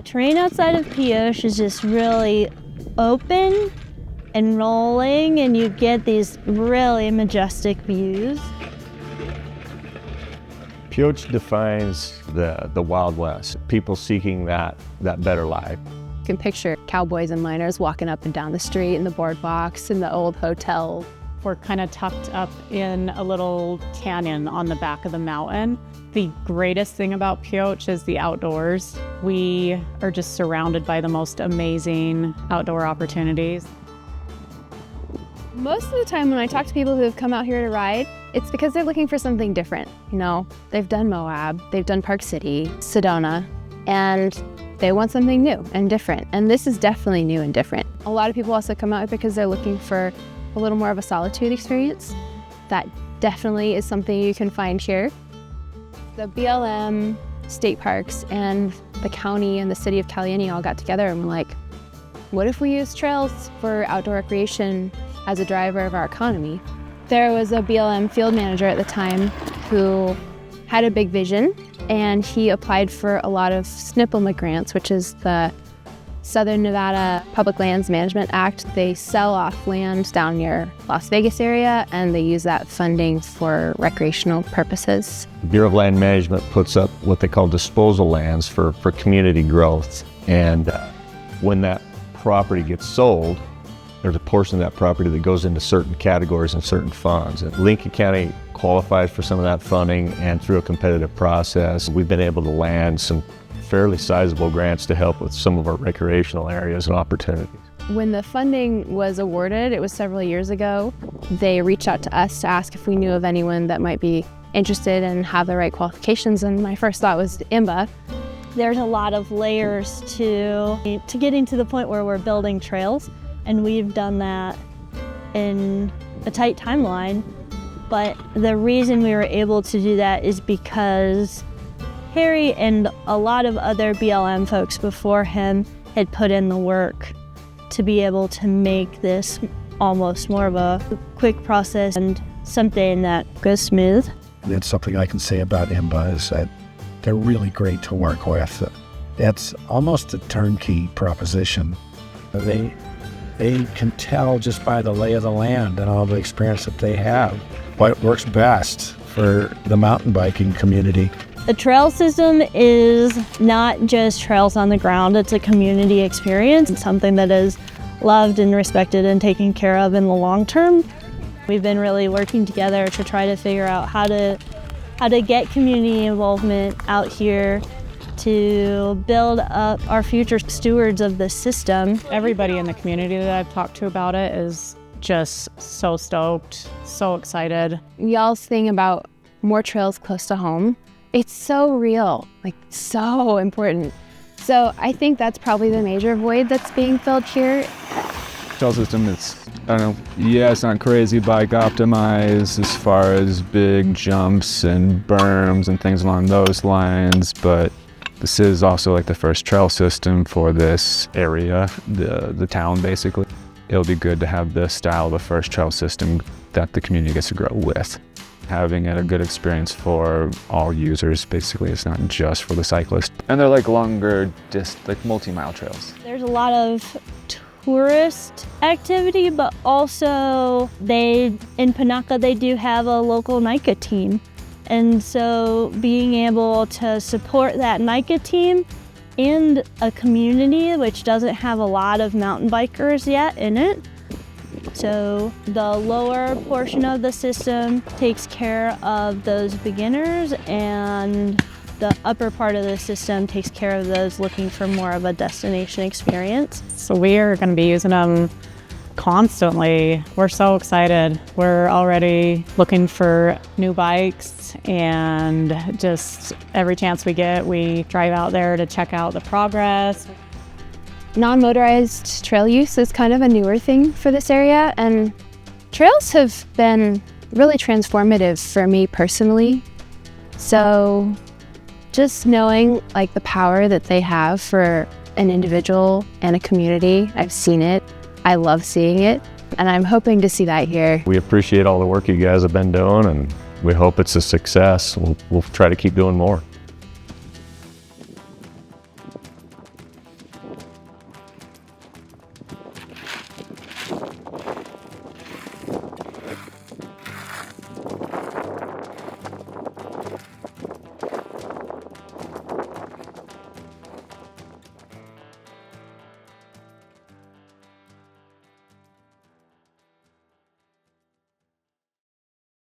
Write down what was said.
terrain outside of Pioche is just really open and rolling, and you get these really majestic views. Pioche defines the Wild West, people seeking that better life. You can picture cowboys and miners walking up and down the street in the boardwalks in the old hotel. We're kind of tucked up in a little canyon on the back of the mountain. The greatest thing about Pioche is the outdoors. We are just surrounded by the most amazing outdoor opportunities. Most of the time when I talk to people who have come out here to ride, it's because they're looking for something different. You know, they've done Moab, they've done Park City, Sedona, and they want something new and different. And this is definitely new and different. A lot of people also come out because they're looking for a little more of a solitude experience. That definitely is something you can find here. The BLM, state parks, and the county and the city of Caliente all got together and were like, what if we use trails for outdoor recreation as a driver of our economy? There was a BLM field manager at the time who had a big vision, and he applied for a lot of SNPLMA grants, which is the Southern Nevada Public Lands Management Act. They sell off land down near Las Vegas area, and they use that funding for recreational purposes. The Bureau of Land Management puts up what they call disposal lands for community growth. And when that property gets sold, there's a portion of that property that goes into certain categories and certain funds. And Lincoln County qualifies for some of that funding, and through a competitive process, we've been able to land some fairly sizable grants to help with some of our recreational areas and opportunities. When the funding was awarded, it was several years ago, they reached out to us to ask if we knew of anyone that might be interested and have the right qualifications, and my first thought was IMBA. There's a lot of layers to getting to the point where we're building trails, and we've done that in a tight timeline. But the reason we were able to do that is because Harry and a lot of other BLM folks before him had put in the work to be able to make this almost more of a quick process and something that goes smooth. It's something I can say about IMBA is that they're really great to work with. It's almost a turnkey proposition. They can tell just by the lay of the land and all the experience that they have what works best for the mountain biking community. The trail system is not just trails on the ground, it's a community experience. It's something that is loved and respected and taken care of in the long term. We've been really working together to try to figure out how to get community involvement out here to build up our future stewards of the system. Everybody in the community that I've talked to about it is just so stoked, so excited. Y'all's thing about more trails close to home, it's so real, like so important. So I think that's probably the major void that's being filled here. Trail system, I don't know, yeah, it's not crazy bike optimized as far as big jumps and berms and things along those lines, but this is also like the first trail system for this area, the town basically. It'll be good to have this style, the first trail system that the community gets to grow with. Having it a good experience for all users, basically. It's not just for the cyclist. And they're like longer, just like multi-mile trails. There's a lot of tourist activity, but also in Panaca, they do have a local NICA team. And so being able to support that NICA team and a community which doesn't have a lot of mountain bikers yet in it. So the lower portion of the system takes care of those beginners, and the upper part of the system takes care of those looking for more of a destination experience. So we are going to be using them constantly. We're so excited. We're already looking for new bikes, and just every chance we get, we drive out there to check out the progress. Non-motorized trail use is kind of a newer thing for this area, and trails have been really transformative for me personally. So just knowing like the power that they have for an individual and a community, I've seen it. I love seeing it, and I'm hoping to see that here. We appreciate all the work you guys have been doing, and we hope it's a success. We'll try to keep doing more.